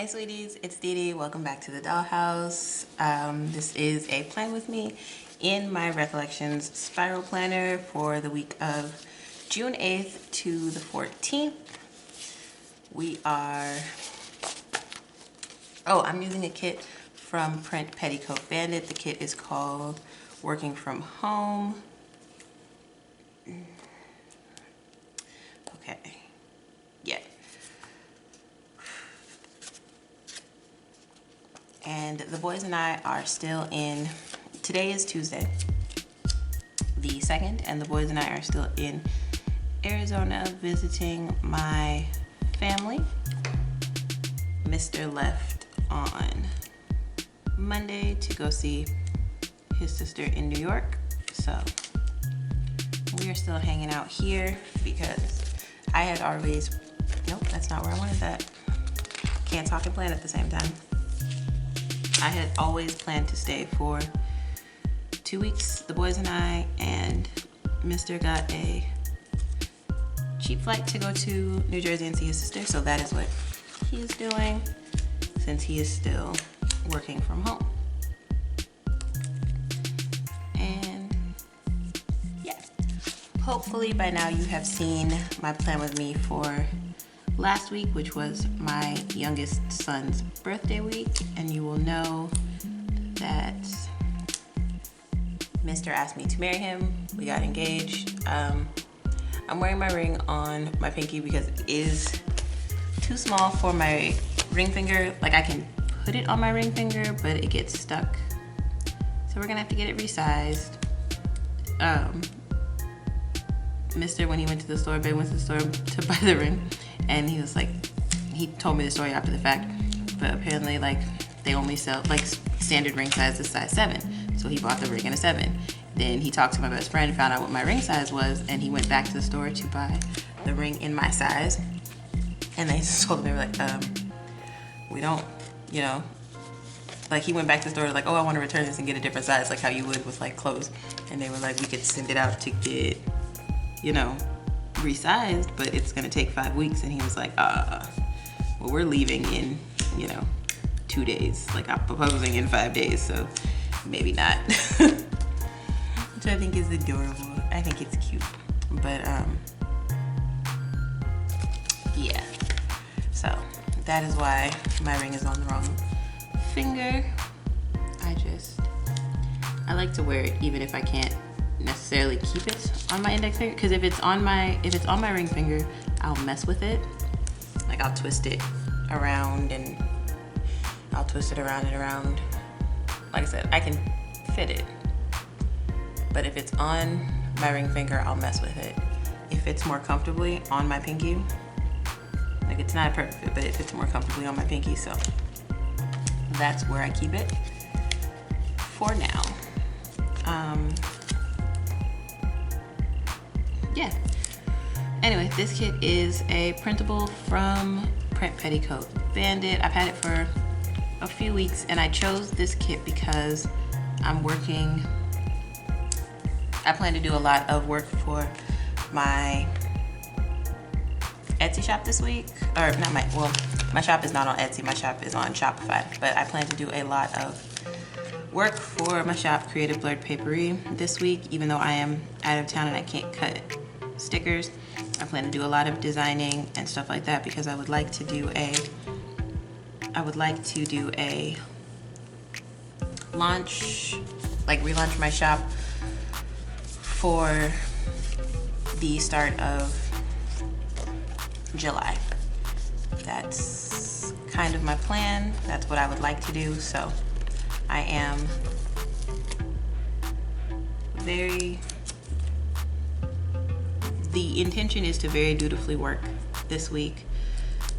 Hey sweeties, it's DeeDee. Welcome back to the dollhouse. This is a plan with me in my recollections spiral planner for the week of June 8th to the 14th. I'm using a kit from Print Petticoat Bandit. The kit is called Working From Home. Okay, yeah. And the boys and I are still in, today is Tuesday, the 2nd, and the boys and I are still in Arizona visiting my family. Mr. left on Monday to go see his sister in New York, so we are still hanging out here because I had always, nope, that's not where I wanted that. Can't talk and plan at the same time. I had always planned to stay for 2 weeks, the boys and I, and Mr. got a cheap flight to go to New Jersey and see his sister, so that is what he is doing since he is still working from home. And yeah, hopefully by now you have seen my plan with me for last week, which was my youngest son's birthday week, and you will know that Mr. asked me to marry him. We got engaged. I'm wearing my ring on my pinky because it is too small for my ring finger. Like, I can put it on my ring finger, but it gets stuck. So we're gonna have to get it resized. Mr., when he went to the store, Ben went to the store to buy the ring, and he was like, he told me the story after the fact, but apparently like they only sell, like, standard ring size is size 7. So he bought the ring in a 7. Then he talked to my best friend, found out what my ring size was, and he went back to the store to buy the ring in my size. And they told him, they were like, we don't, you know, like, he went back to the store like, oh, I want to return this and get a different size, like how you would with like clothes. And they were like, we could send it out to get, you know, resized, but it's gonna take 5 weeks. And he was like, well, we're leaving in, you know, 2 days. Like, I'm proposing in 5 days, so maybe not. Which I think is adorable. I think it's cute. But yeah. So that is why my ring is on the wrong finger. I like to wear it even if I can't necessarily keep it on my index finger, because if it's on my ring finger, I'll mess with it. Like, I'll twist it around and I'll twist it around and around. Like I said, I can fit it, but if it's on my ring finger, I'll mess with it. If it's more comfortably on my pinky, like, it's not a perfect fit, but it fits more comfortably on my pinky, so that's where I keep it for now. Yeah. Anyway, this kit is a printable from Print Petticoat Bandit. I've had it for a few weeks, and I chose this kit because I plan to do a lot of work for my Etsy shop this week. Or not my shop is not on Etsy, my shop is on Shopify, but I plan to do a lot of work for my shop, Creative Blerd Paperie, this week. Even though I am out of town and I can't cut stickers, I plan to do a lot of designing and stuff like that because I would like to do a launch, like relaunch my shop for the start of July. That's kind of my plan. That's what I would like to do. So I am the intention is to very dutifully work this week,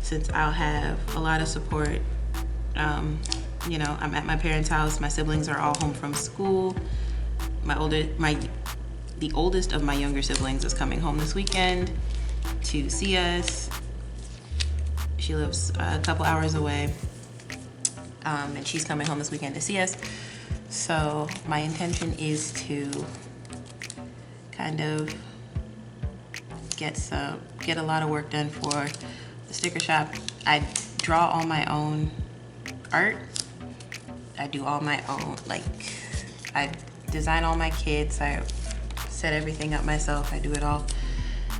since I'll have a lot of support. You know, I'm at my parents' house. My siblings are all home from school. The oldest of my younger siblings is coming home this weekend to see us. She lives a couple hours away, and she's coming home this weekend to see us. So my intention is to kind of get a lot of work done for the sticker shop. I draw all my own art. I do all my own, like, I design all my kits. I set everything up myself. I do it all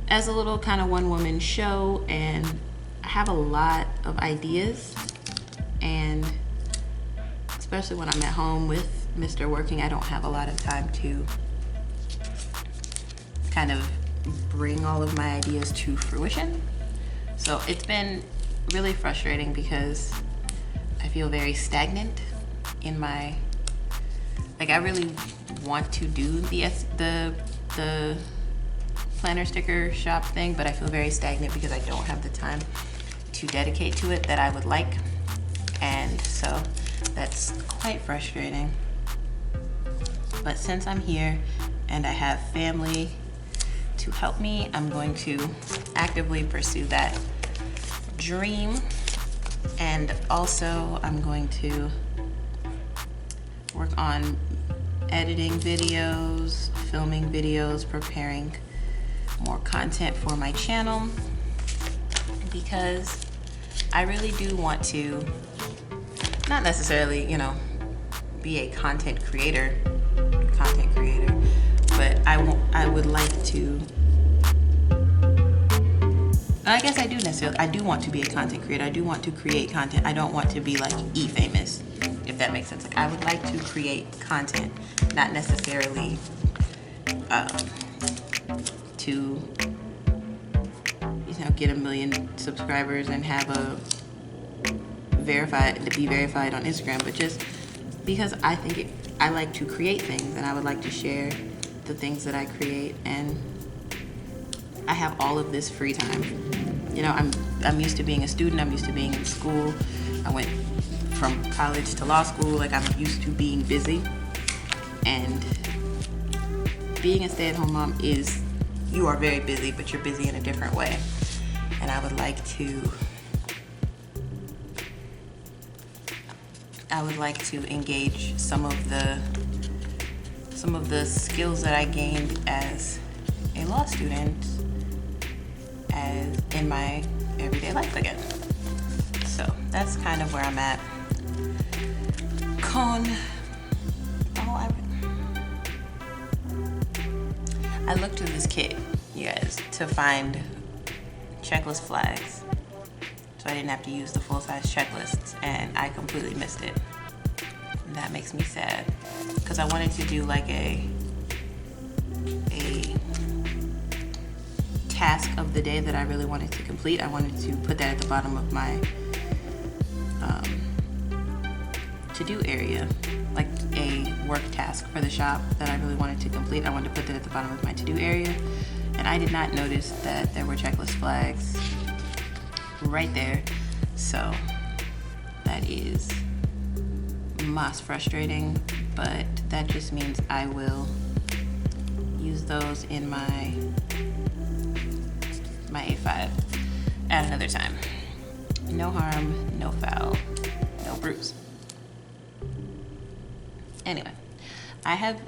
as a little kind of one-woman show, and I have a lot of ideas, and especially when I'm at home with Mr. working, I don't have a lot of time to kind of bring all of my ideas to fruition. So it's been really frustrating because I feel very stagnant in my, like, I really want to do the planner sticker shop thing, but I feel very stagnant because I don't have the time to dedicate to it that I would like. And so that's quite frustrating. But since I'm here and I have family to help me, I'm going to actively pursue that dream. And also I'm going to work on editing videos, filming videos, preparing more content for my channel, because I really do want to, not necessarily, you know, be a content creator, but I would like to, I guess I do want to be a content creator. I do want to create content. I don't want to be like famous, if that makes sense. Like, I would like to create content, not necessarily to, you know, get 1 million subscribers and have be verified on Instagram, but just because I think I like to create things, and I would like to share the things that I create, and I have all of this free time. You know, I'm used to being a student. I'm used to being in school. I went from college to law school. Like, I'm used to being busy, and being a stay-at-home mom is, you are very busy, but you're busy in a different way. And I would like to engage some of the skills that I gained as a law student as in my everyday life again. So that's kind of where I'm at. I looked through this kit, you guys, to find checklist flags, so I didn't have to use the full-size checklists, and I completely missed it. And that makes me sad, because I wanted to do like a task of the day that I really wanted to complete. I wanted to put that at the bottom of my to-do area, like a work task for the shop that I really wanted to complete. I wanted to put that at the bottom of my to-do area, and I did not notice that there were checklist flags right there. So that is most frustrating, but that just means I will use those in my A5 at another time. No harm, no foul, no bruise. Anyway, I have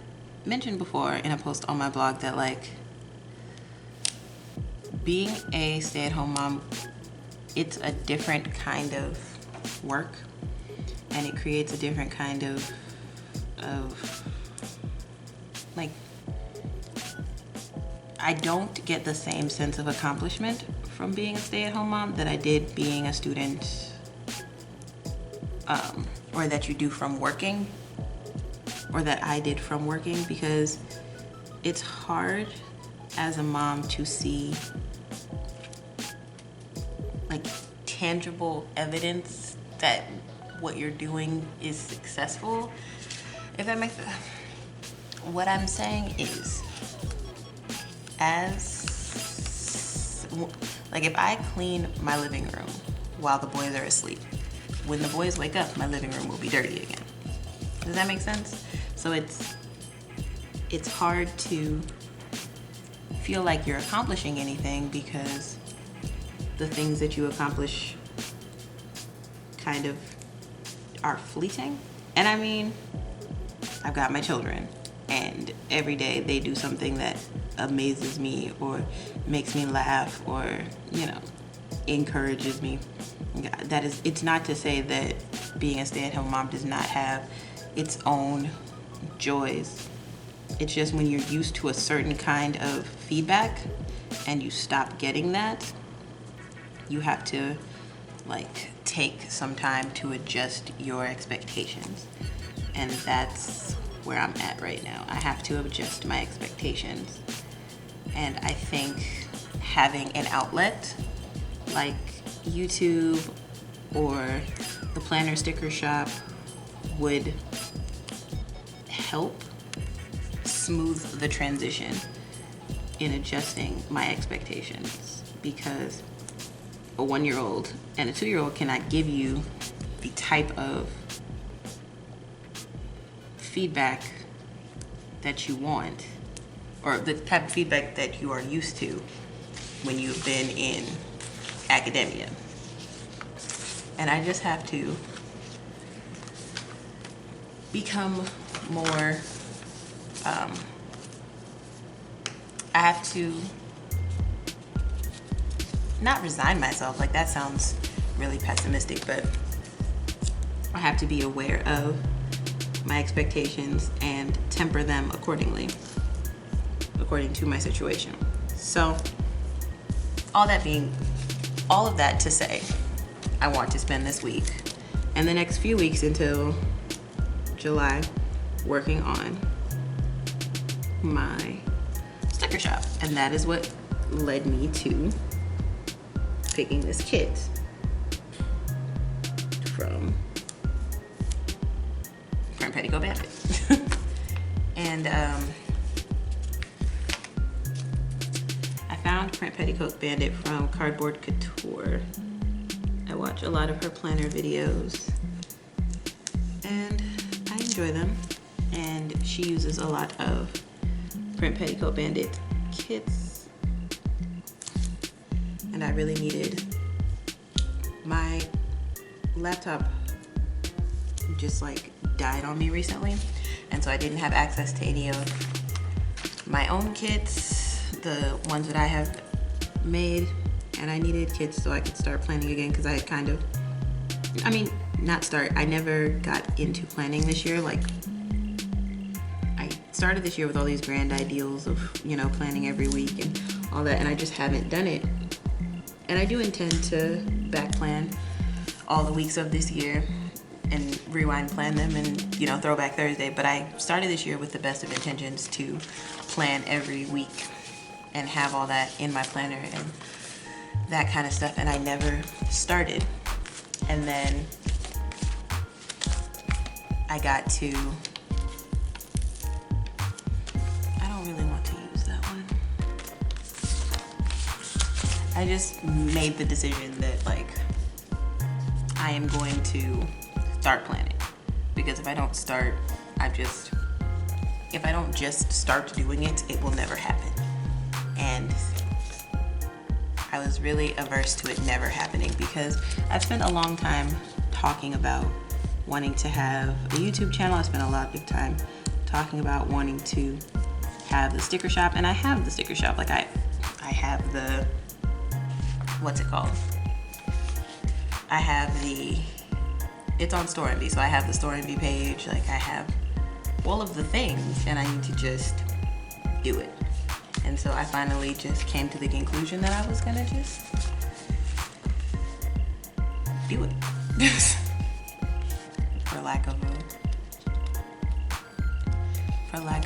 mentioned before in a post on my blog that, like, being a stay-at-home mom, it's a different kind of work, and it creates a different kind of like, I don't get the same sense of accomplishment from being a stay-at-home mom that I did being a student, or that you do from working, or that I did from working, because it's hard as a mom to see like tangible evidence that what you're doing is successful, if that makes sense. What I'm saying is, like, if I clean my living room while the boys are asleep, when the boys wake up, my living room will be dirty again. Does that make sense? So it's hard to feel like you're accomplishing anything, because the things that you accomplish kind of are fleeting. And I mean, I've got my children, and every day they do something that amazes me or makes me laugh, or, you know, encourages me. It's not to say that being a stay-at-home mom does not have its own joys. It's just when you're used to a certain kind of feedback and you stop getting that, you have to like take some time to adjust your expectations. And that's where I'm at right now. I have to adjust my expectations. And I think having an outlet like YouTube or the planner sticker shop would help smooth the transition in adjusting my expectations, because a 1-year-old and a 2-year-old cannot give you the type of feedback that you want, or the type of feedback that you are used to when you've been in academia. And I just have to become more, I have to not resign myself, like that sounds really pessimistic, but I have to be aware of my expectations and temper them accordingly, according to my situation. So all of that to say, I want to spend this week and the next few weeks until July working on my sticker shop. And that is what led me to picking this kit from Print Petticoat Bandit. And I found Print Petticoat Bandit from Cardboard Couture. I watch a lot of her planner videos and I enjoy them. And she uses a lot of Print Petticoat Bandit kits. And I really needed, my laptop just like died on me recently, and so I didn't have access to any of my own kits, the ones that I have made, and I needed kits so I could start planning again, because I had kind of, I never got into planning this year. Like, I started this year with all these grand ideals of, planning every week and all that, and I just haven't done it. And I do intend to back plan all the weeks of this year and rewind plan them and, Throwback Thursday. But I started this year with the best of intentions to plan every week and have all that in my planner and that kind of stuff. And I never started. And then I got to, I don't really want to use that one. I just made the decision that I am going to start planning, because if I don't start, if I don't just start doing it, it will never happen. And I was really averse to it never happening, because I've spent a long time talking about wanting to have a YouTube channel. I spent a lot of time talking about wanting to have the sticker shop, and I have the sticker shop. I have the, what's it called? I have it's on Store Envy, so I have the Store Envy page. I have all of the things, and I need to just do it. And so I finally just came to the conclusion that I was gonna just do it. For lack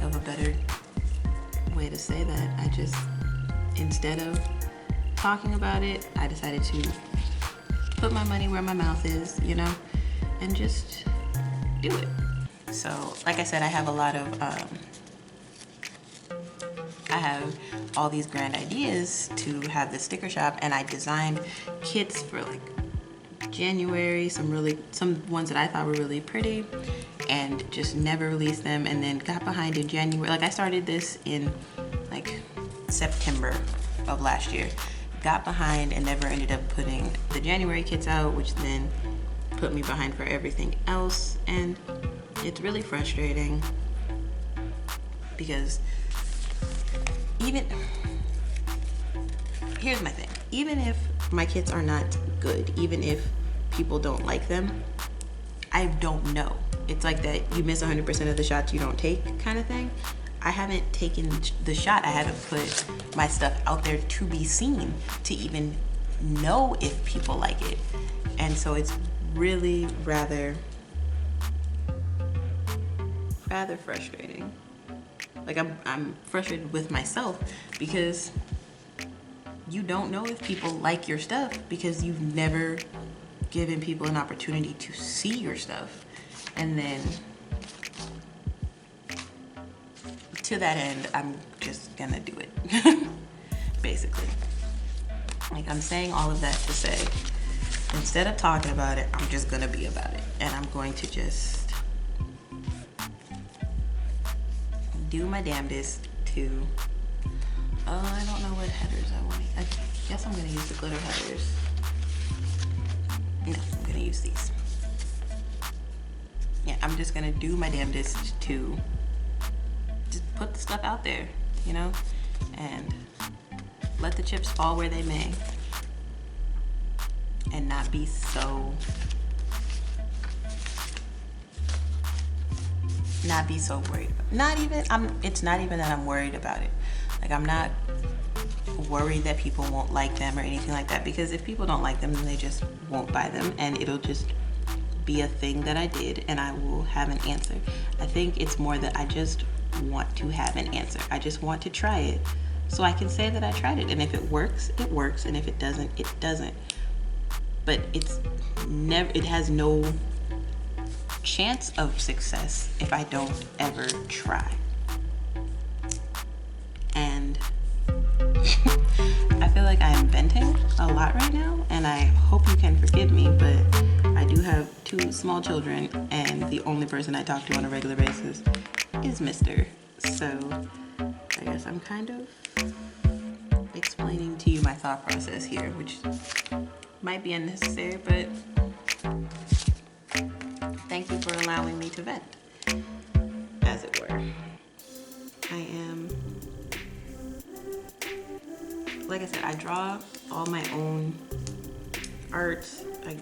of a better way to say that, I just, instead of talking about it, I decided to put my money where my mouth is, and just do it. So, like I said, I have a lot of, I have all these grand ideas to have the sticker shop, and I designed kits for January, some ones that I thought were really pretty, and just never released them, and then got behind in January. I started this in September of last year. Got behind and never ended up putting the January kits out, which then put me behind for everything else. And it's really frustrating, because here's my thing. Even if My kits are not good, even if people don't like them. I don't know. It's like that you miss 100% of the shots you don't take kind of thing. I haven't taken the shot. I haven't put my stuff out there to be seen, to even know if people like it. And so it's really rather frustrating. Like I'm frustrated with myself because you don't know if people like your stuff because you've never given people an opportunity to see your stuff. And then to that end, I'm just gonna do it. Basically. Like, I'm saying all of that to say, instead of talking about it, I'm just gonna be about it. And I'm going to just do my damnedest to, I don't know what headers I want. I guess I'm gonna use the glitter headers. No, I'm gonna use these. Yeah, I'm just gonna do my damnedest to just put the stuff out there, you know, and let the chips fall where they may, and not be so worried. It's not even that I'm worried about it. Like, I'm not worried that people won't like them or anything like that, because if people don't like them, then they just won't buy them, and it'll just be a thing that I did, and I will have an answer. I think it's more that I just want to have an answer. I just want to try it so I can say that I tried it, and if it works, it works, and if it doesn't, it doesn't. But it has no chance of success if I don't ever try. And I feel like I'm venting a lot right now, and I hope you can forgive me, but I do have 2 small children, and the only person I talk to on a regular basis is Mr. So I guess I'm kind of explaining to you my thought process here, which might be unnecessary, but thank you for allowing me to vent, as it were. I am, like I said, I draw all my own art. I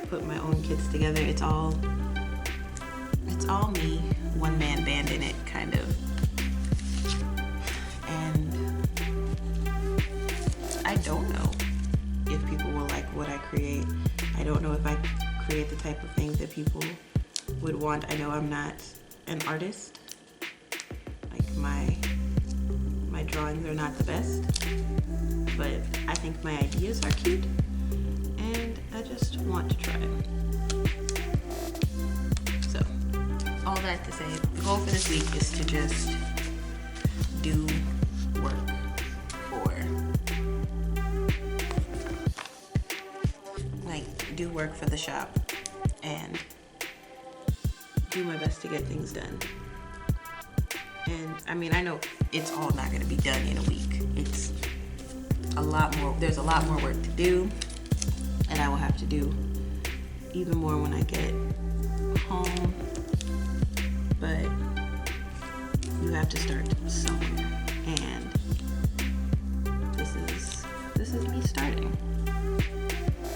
put my own kits together. It's all me, one-man band in it, kind of. And I don't know if people will like what I create. I don't know if I create the type of things that people would want. I know I'm not an artist. Like, my drawings are not the best, but I think my ideas are cute, and I just want to try. So, all that to say, the goal for this week is to just do work for the shop and do my best to get things done. And I mean, I know it's all not going to be done in a week. It's a lot more. There's a lot more work to do, and I will have to do even more when I get home. But you have to start somewhere, and this is me starting.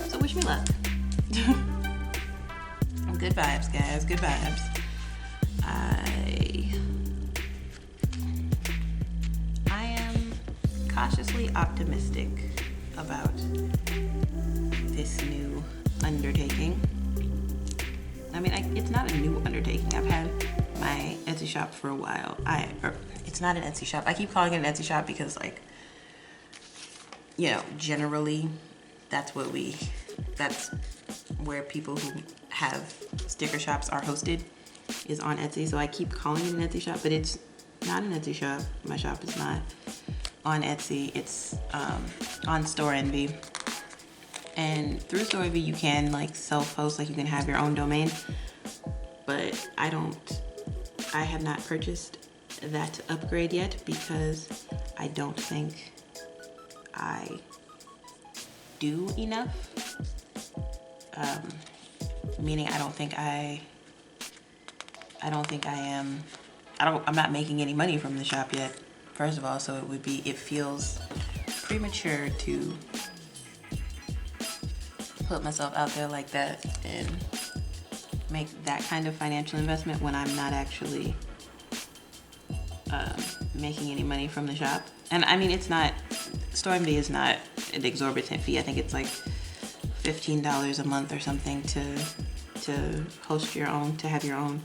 So wish me luck. Good vibes, guys. Good vibes. I am cautiously optimistic about this new undertaking. I mean, it's not a new undertaking. I've had my Etsy shop for a while. It's not an Etsy shop. I keep calling it an Etsy shop because, like, you know, generally that's where people who have sticker shops are hosted, is on Etsy. So I keep calling it an Etsy shop, but it's not an Etsy shop. My shop is not on Etsy. It's on Store Envy. And through Store Envy, you can like self-host, like you can have your own domain. But I have not purchased that upgrade yet because I don't think I do enough. Meaning I'm not making any money from the shop yet, first of all, so it feels premature to put myself out there like that and make that kind of financial investment when I'm not actually making any money from the shop. And I mean, it's not, StoreMD is not an exorbitant fee. I think it's like $15 a month or something to host your own, to have your own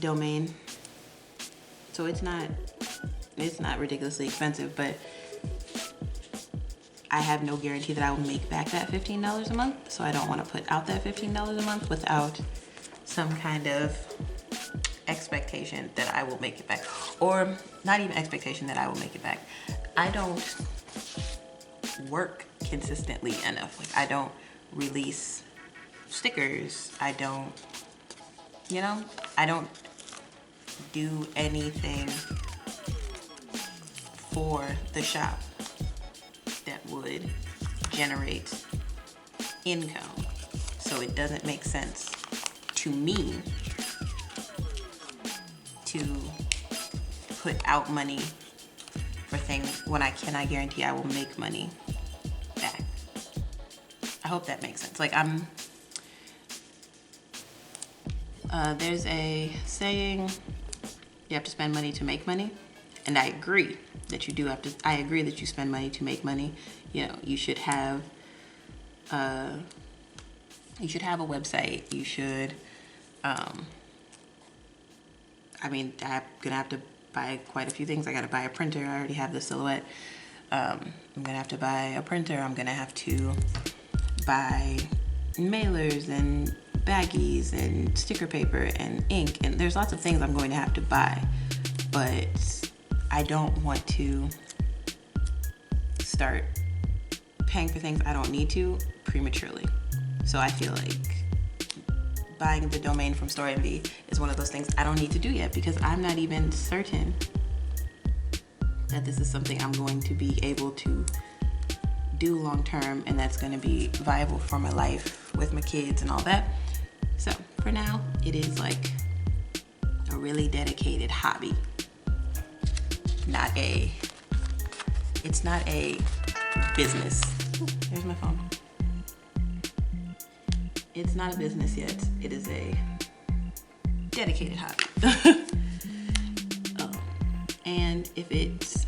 domain. So it's not ridiculously expensive, but I have no guarantee that I will make back that $15 a month. So I don't want to put out that $15 a month without some kind of expectation that I will make it back, or not even expectation that I will make it back. I don't work consistently enough. Like, I don't release stickers. I don't do anything for the shop that would generate income. So it doesn't make sense to me to put out money for things when I cannot guarantee I will make money back. I hope that makes sense. Like, there's a saying, you have to spend money to make money. And I agree that you do have to, I agree that you spend money to make money. You know, you should have a website. You should, I mean, I'm gonna have to buy quite a few things. I gotta buy a printer. I already have the Silhouette. I'm gonna have to buy a printer. I'm gonna have to buy mailers and baggies and sticker paper and ink. And there's lots of things I'm going to have to buy. But I don't want to start paying for things I don't need to prematurely. So I feel like buying the domain from StoreMD is one of those things I don't need to do yet, because I'm not even certain that this is something I'm going to be able to do long term and that's going to be viable for my life with my kids and all that. So for now, it is like a really dedicated hobby. It's not a business. Here's my phone. It's not a business yet. It is a dedicated hobby. And if it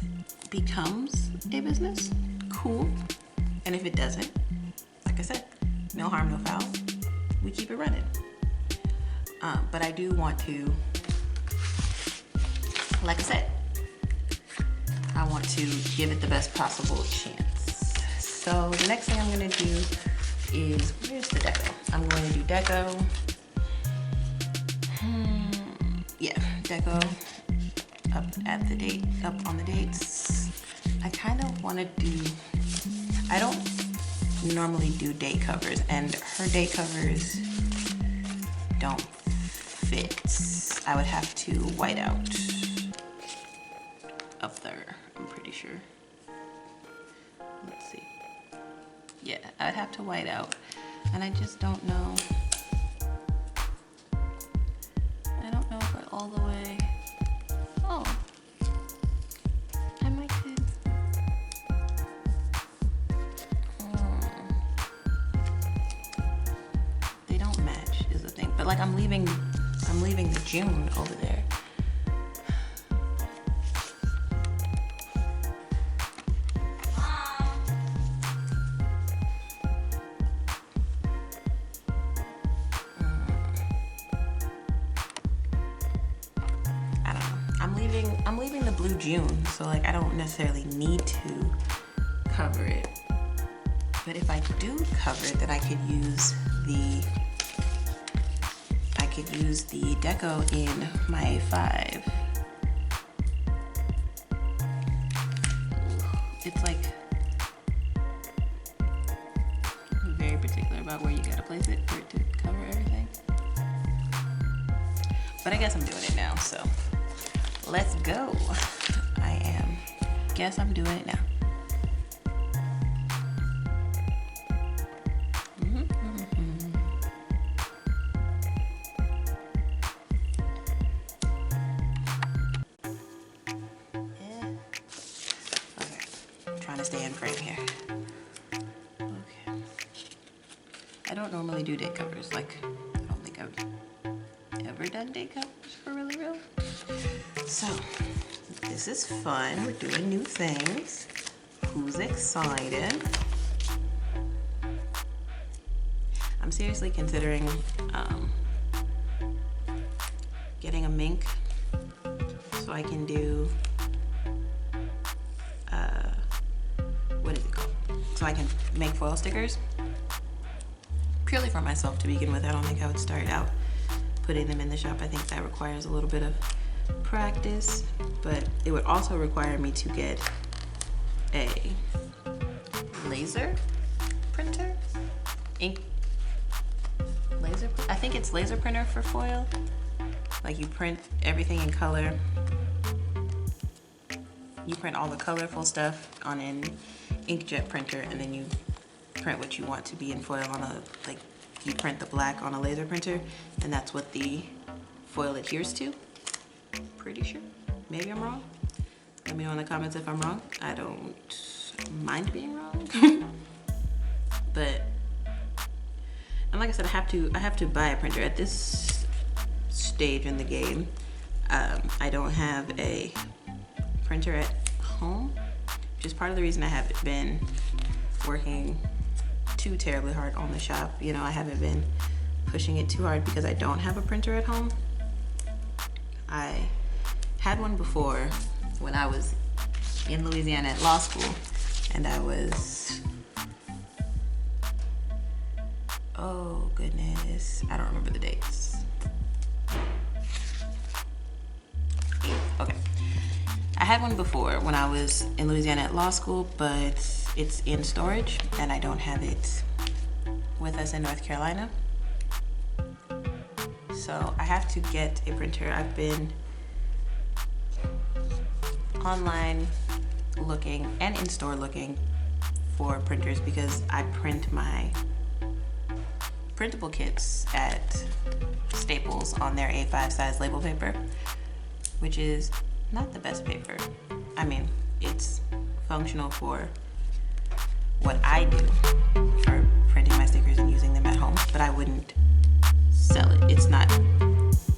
becomes a business, cool. And if it doesn't, like I said, no harm, no foul. We keep it running. But I do want to, like I said, I want to give it the best possible chance. So the next thing I'm gonna do is, where's the deco? I'm going to do deco. Yeah, deco up on the dates. I kind of want to do, I don't normally do date covers, and her date covers don't fit. I would have to white out up there, I'm pretty sure. Let's see. Yeah, I'd have to white out, and I just don't know. I don't know if we're all the way. Oh, I might could. They don't match is the thing, but like I'm leaving the June over there. I'm leaving the blue June, so like I don't necessarily need to cover it. But if I do cover it, then I could use the deco in my A5. It's like very particular about where you gotta place it for it to cover everything. But I guess I'm doing it now, so let's go. Guess I'm doing it now. Okay, I'm trying to stay in frame here. Okay. I don't normally do date covers. Like, I don't think I've ever done date covers for really real. So, this is fun. We're doing new things. Who's excited? I'm seriously considering getting a mink so I can do, what is it called? So I can make foil stickers. Purely for myself to begin with. I don't think I would start out putting them in the shop. I think that requires a little bit of practice, but it would also require me to get a laser printer, ink laser, I think it's laser printer for foil. Like you print everything in color. You print all the colorful stuff on an inkjet printer, and then you print what you want to be in foil on a, like you print the black on a laser printer, and that's what the foil adheres to. Pretty sure. Maybe I'm wrong. Let me know in the comments if I'm wrong. I don't mind being wrong. But, and like I said, I have to buy a printer at this stage in the game. I don't have a printer at home, which is part of the reason I haven't been working too terribly hard on the shop. You know, I haven't been pushing it too hard because I don't have a printer at home. I had one before when I was in Louisiana at law school, and I was, oh goodness, I don't remember the dates. Okay. I had one before when I was in Louisiana at law school, but it's in storage and I don't have it with us in North Carolina. So I have to get a printer. I've been online looking and in store looking for printers because I print my printable kits at Staples on their A5 size label paper, which is not the best paper. I mean, it's functional for what I do for printing my stickers and using them at home, but I wouldn't sell it. It's not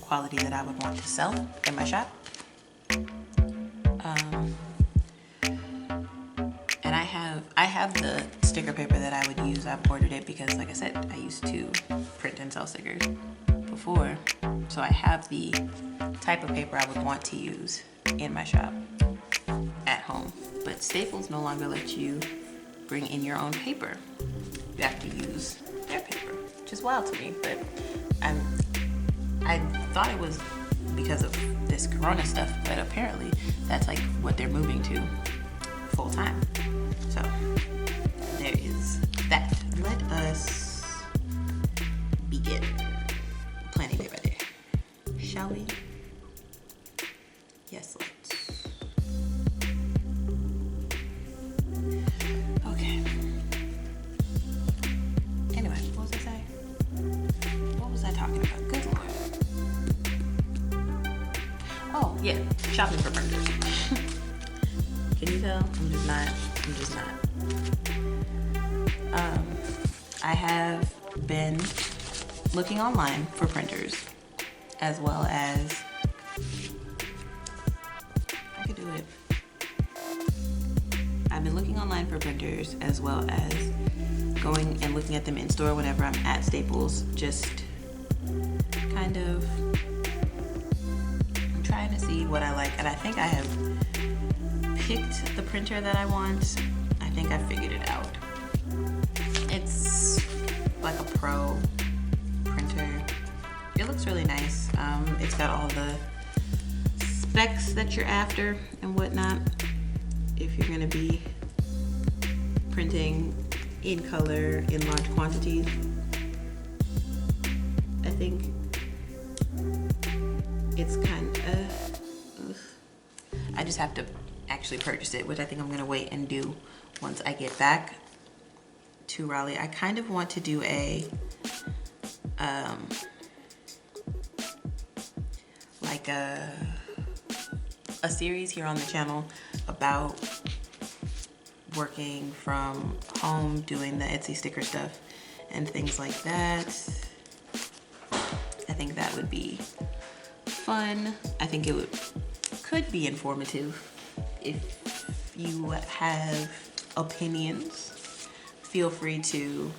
quality that I would want to sell in my shop. And I have the sticker paper that I would use. I've ordered it because, like I said, I used to print and sell stickers before. So I have the type of paper I would want to use in my shop at home. But Staples no longer lets you bring in your own paper. You have to use their paper, which is wild to me. But I thought it was because of this Corona stuff, but apparently that's like what they're moving to full time. So there is that. Let us begin planning day by day. Shall we? Yes, let's. Okay. Anyway, what was I saying? What was I talking about? Good Lord. Oh, yeah, shopping for printers. Can you tell? I'm just not. I have been looking online for printers, as well as, I could do it. I've been looking online for printers, as well as going and looking at them in store whenever I'm at Staples, just kind of trying to see what I like. And I think I have picked the printer that I want. I think I figured it out. It's like a pro printer. It looks really nice. It's got all the specs that you're after and whatnot. If you're gonna be printing in color in large quantities, I think it's kind of, I just have to actually purchase it, which I think I'm gonna wait and do once I get back to Raleigh. I kind of want to do a series here on the channel about working from home, doing the Etsy sticker stuff, and things like that. I think that would be fun. I think it could be informative. If you have opinions, feel free to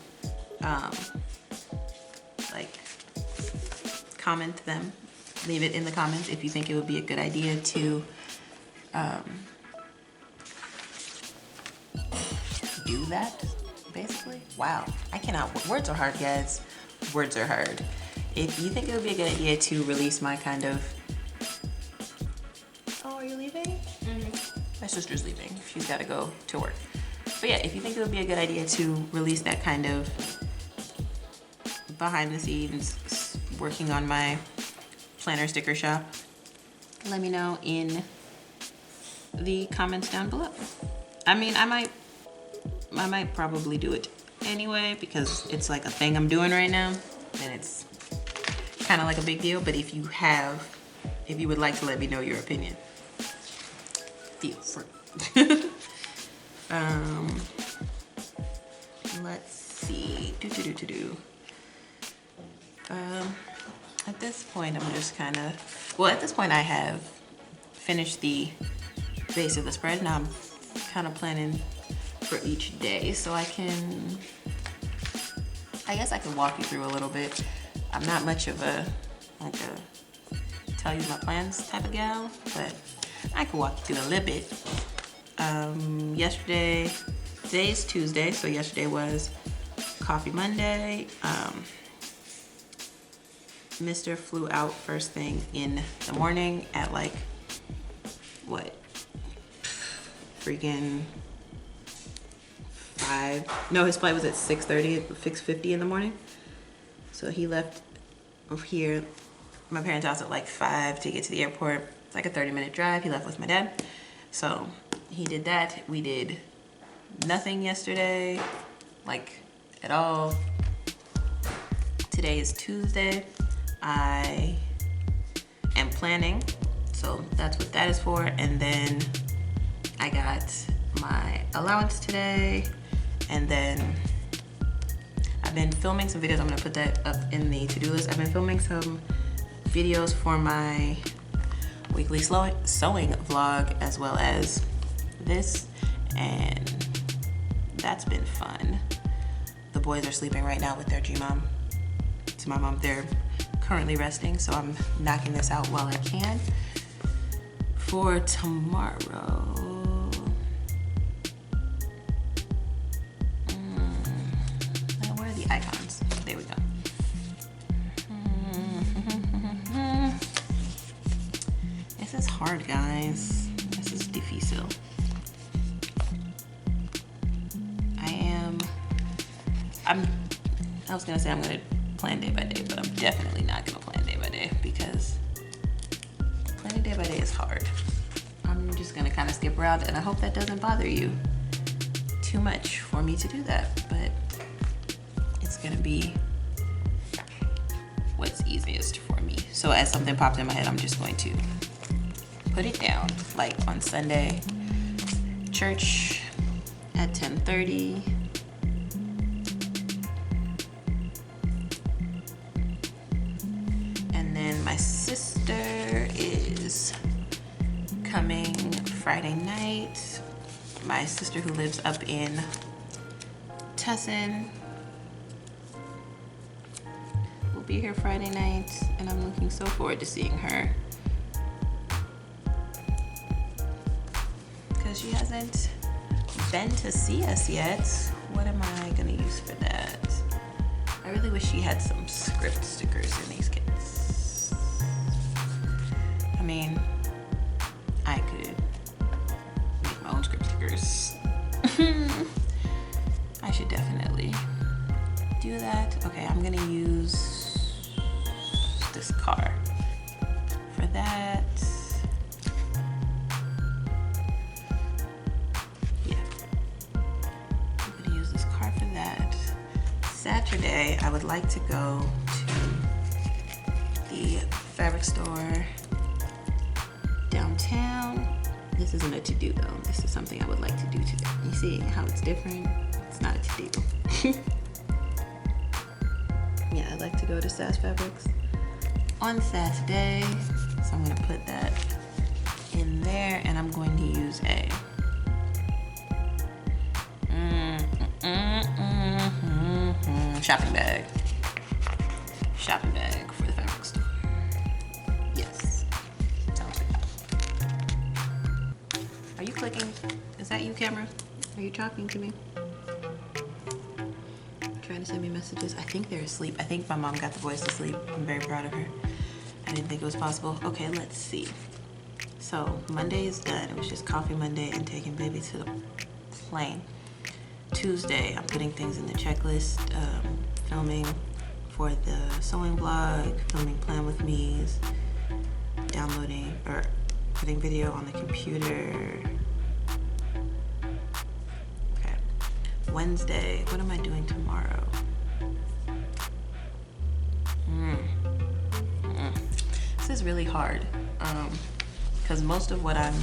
like comment them. Leave it in the comments if you think it would be a good idea to do that, basically. Wow, I cannot, words are hard, guys. Words are hard. If you think it would be a good idea to release my kind of, oh, are you leaving? Mm-hmm. My sister's leaving, she's gotta go to work. But yeah, if you think it would be a good idea to release that kind of behind the scenes, working on my planner sticker shop, let me know in the comments down below. I mean, I might probably do it anyway because it's like a thing I'm doing right now and it's kind of like a big deal. But if you would like to let me know your opinion, feel free. Let's see. At this point, I'm just kind of, well, at this point I have finished the base of the spread. Now I'm kind of planning for each day, so I guess I can walk you through a little bit. I'm not much of a tell you my plans type of gal, but I can walk you through a little bit. Today is Tuesday, so yesterday was Coffee Monday. Mr. flew out first thing in the morning at like, what? Freaking 5. No, his flight was at 6:30, 6:50 in the morning. So he left here, my parents' house at like 5 to get to the airport. It's like a 30-minute drive. He left with my dad. So he did that. We did nothing yesterday, like at all. Today is Tuesday. I am planning, so that's what that is for. And then I got my allowance today, and then I've been filming some videos. I'm gonna put that up in the to-do list. I've been filming some videos for my weekly sewing vlog as well as this, and that's been fun. The boys are sleeping right now with their G-mom. To my mom, they're currently resting, so I'm knocking this out while I can. For tomorrow, where are the icons? There we go. This is hard, guys. This is difficile. I was gonna say I'm gonna plan day by day, but I'm definitely not gonna plan day by day because planning day by day is hard. I'm just gonna kind of skip around, and I hope that doesn't bother you too much for me to do that, but it's gonna be what's easiest for me. So as something popped in my head, I'm just going to put it down. Like on Sunday, church at 10:30. My sister is coming Friday night. My sister who lives up in Tussin will be here Friday night, and I'm looking so forward to seeing her because she hasn't been to see us yet. What am I gonna use for that? I really wish she had some script stickers in these kits. I mean, I could make my own script stickers. I should definitely do that. Okay, I'm gonna use this car for that. Yeah, I'm gonna use this car for that. Saturday, I would like to go to the fabric store downtown. This isn't a to-do though. This is something I would like to do today. You see how it's different? It's not a to-do. Yeah, I like to go to SAS Fabrics on Saturday. So I'm gonna put that in there, and I'm going to use a shopping bag. Shopping bag for the fabric store. Yes. Sounds good. Are you clicking? Is that you, camera? Are you talking to me? Trying to send me messages. I think they're asleep. I think my mom got the boys to sleep. I'm very proud of her. I didn't think it was possible. Okay, let's see. So Monday is done. It was just coffee Monday and taking baby to the plane. Tuesday, I'm putting things in the checklist, filming for the sewing blog, filming Plan With Me's, downloading or putting video on the computer. Okay. Wednesday, what am I doing tomorrow? This is really hard because most of what I'm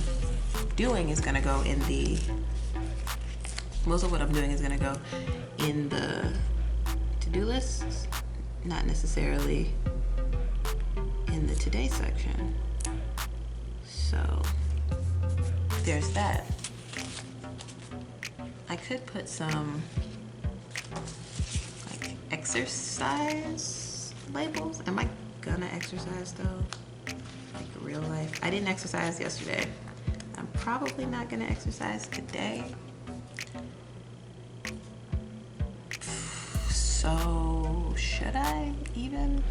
doing is gonna go in the to-do lists, not necessarily in the today section. So there's that. I could put some like exercise labels. Am I gonna exercise though? Like real life. I didn't exercise yesterday. I'm probably not gonna exercise today. So should I even?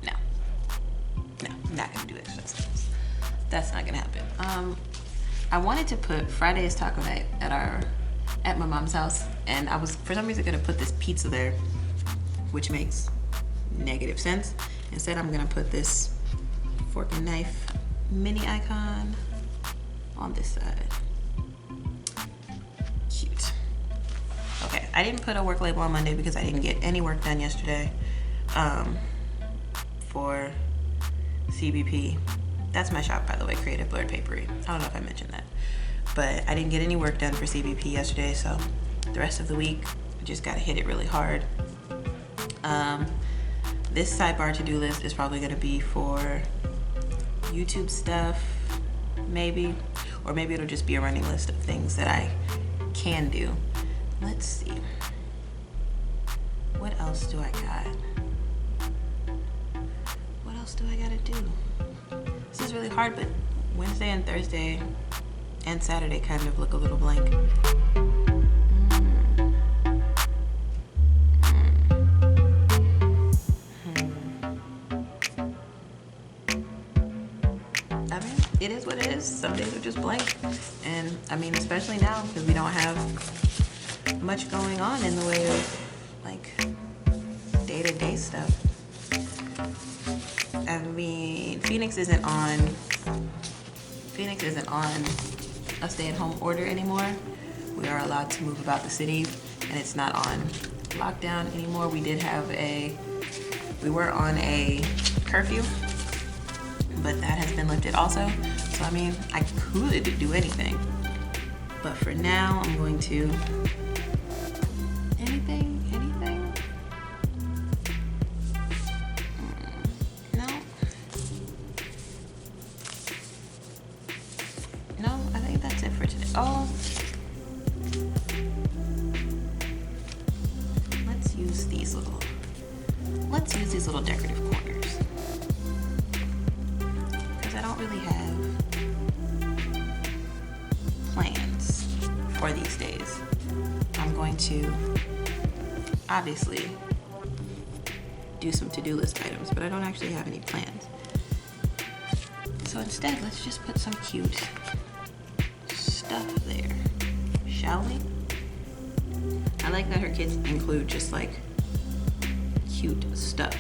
No, I'm not gonna do exercise. That's not gonna happen. I wanted to put Friday's taco night at my mom's house, and I was for some reason gonna put this pizza there, which makes negative sense. Instead, I'm gonna put this fork and knife mini icon on this side. Cute. Okay, I didn't put a work label on Monday because I didn't get any work done yesterday for CBP. That's my shop, by the way, Creative Blerd Paperie. I don't know if I mentioned that, but I didn't get any work done for CBP yesterday, so the rest of the week I just gotta hit it really hard. This sidebar to-do list is probably gonna be for YouTube stuff, maybe, or maybe it'll just be a running list of things that I can do. Let's see. What else do I got? What else do I gotta do? This is really hard, but Wednesday and Thursday and Saturday kind of look a little blank. I mean, it is what it is. Some days are just blank. And I mean, especially now because we don't have much going on in the way of like day-to-day stuff. I mean, Phoenix isn't on a stay-at-home order anymore. We are allowed to move about the city, and it's not on lockdown anymore. We were on a curfew, but that has been lifted also. So I mean, I could do anything, but for now, I'm going to anything. No, I think that's it for today. Oh, let's use these little decorative corners because I don't really have plans for these days. I'm going to obviously do some to-do list items, but I don't actually have any plans. So instead, let's just put some cute stuff there, shall we? I like that her kids include just like cute stuff.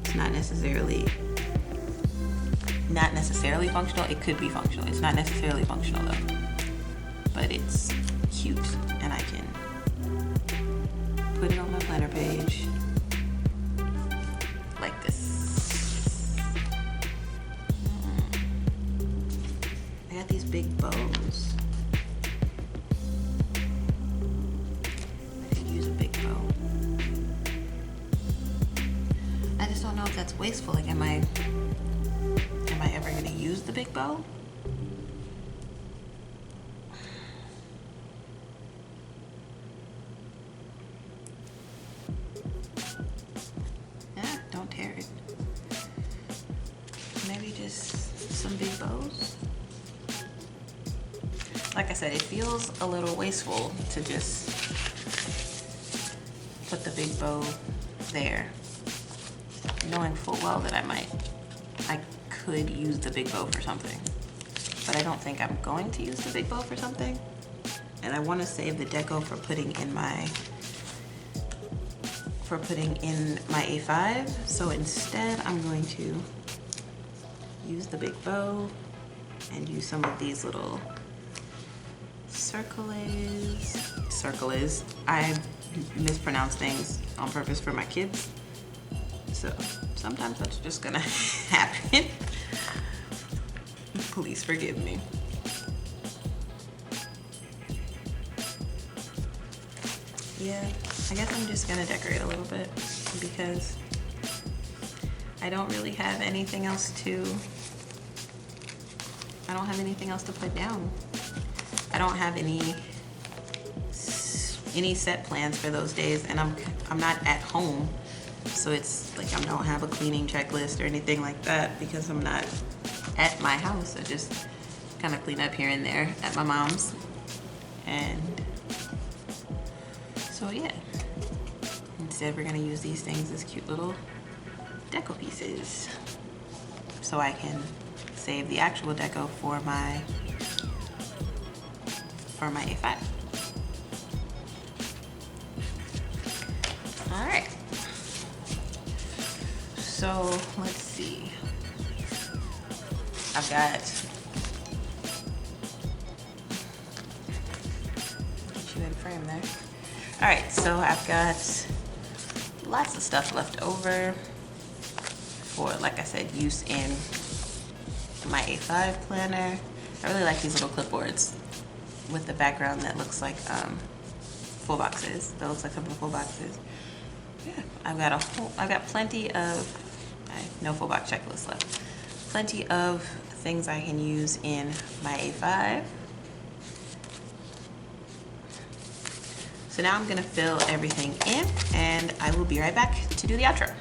It's not necessarily functional. It could be functional. It's not necessarily functional though, but it's cute, and I can put it on my planner page like this. I got these big bows. wasteful. Like, am I ever gonna use the big bow? Yeah, don't tear it. Maybe just some big bows. Like I said, it feels a little wasteful to just put the big bow there, knowing full well that I could use the big bow for something, but I don't think I'm going to use the big bow for something. And I want to save the deco for putting in my A5. So instead, I'm going to use the big bow and use some of these little circles. I mispronounce things on purpose for my kids, so sometimes that's just gonna happen. Please forgive me. Yeah, I guess I'm just gonna decorate a little bit because I don't really have anything else to put down. I don't have any set plans for those days, and I'm not at home, so it's like I don't have a cleaning checklist or anything like that because I'm not at my house. I just kind of clean up here and there at my mom's, and so yeah. Instead, we're gonna use these things as cute little deco pieces, so I can save the actual deco for my A5. All right. So let's see. I've got, get you in frame there. All right, so I've got lots of stuff left over for, like I said, use in my A5 planner. I really like these little clipboards with the background that looks like full boxes. That looks like some of the full boxes. Yeah, I've got plenty of, I have no full box checklist left. Plenty of things I can use in my A5. So now I'm gonna fill everything in, and I will be right back to do the outro.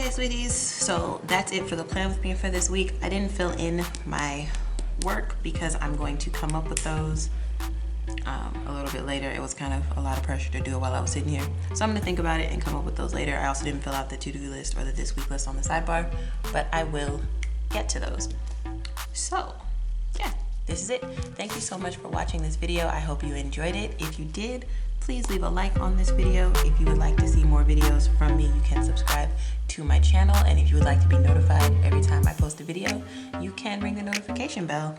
Okay, sweeties, so that's it for the plan with me for this week. I didn't fill in my work because I'm going to come up with those a little bit later. It was kind of a lot of pressure to do it while I was sitting here. So I'm going to think about it and come up with those later. I also didn't fill out the to-do list or the this week list on the sidebar, but I will get to those. So, yeah, this is it. Thank you so much for watching this video. I hope you enjoyed it. If you did, please leave a like on this video. If you would like to see more videos from me, you can subscribe to my channel. And if you would like to be notified every time I post a video, you can ring the notification bell.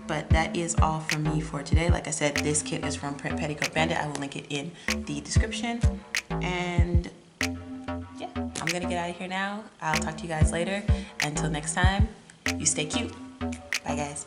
But that is all from me for today. Like I said, this kit is from Print Petticoat Bandit. I will link it in the description. And yeah, I'm gonna get out of here now. I'll talk to you guys later. Until next time, you stay cute. Bye guys.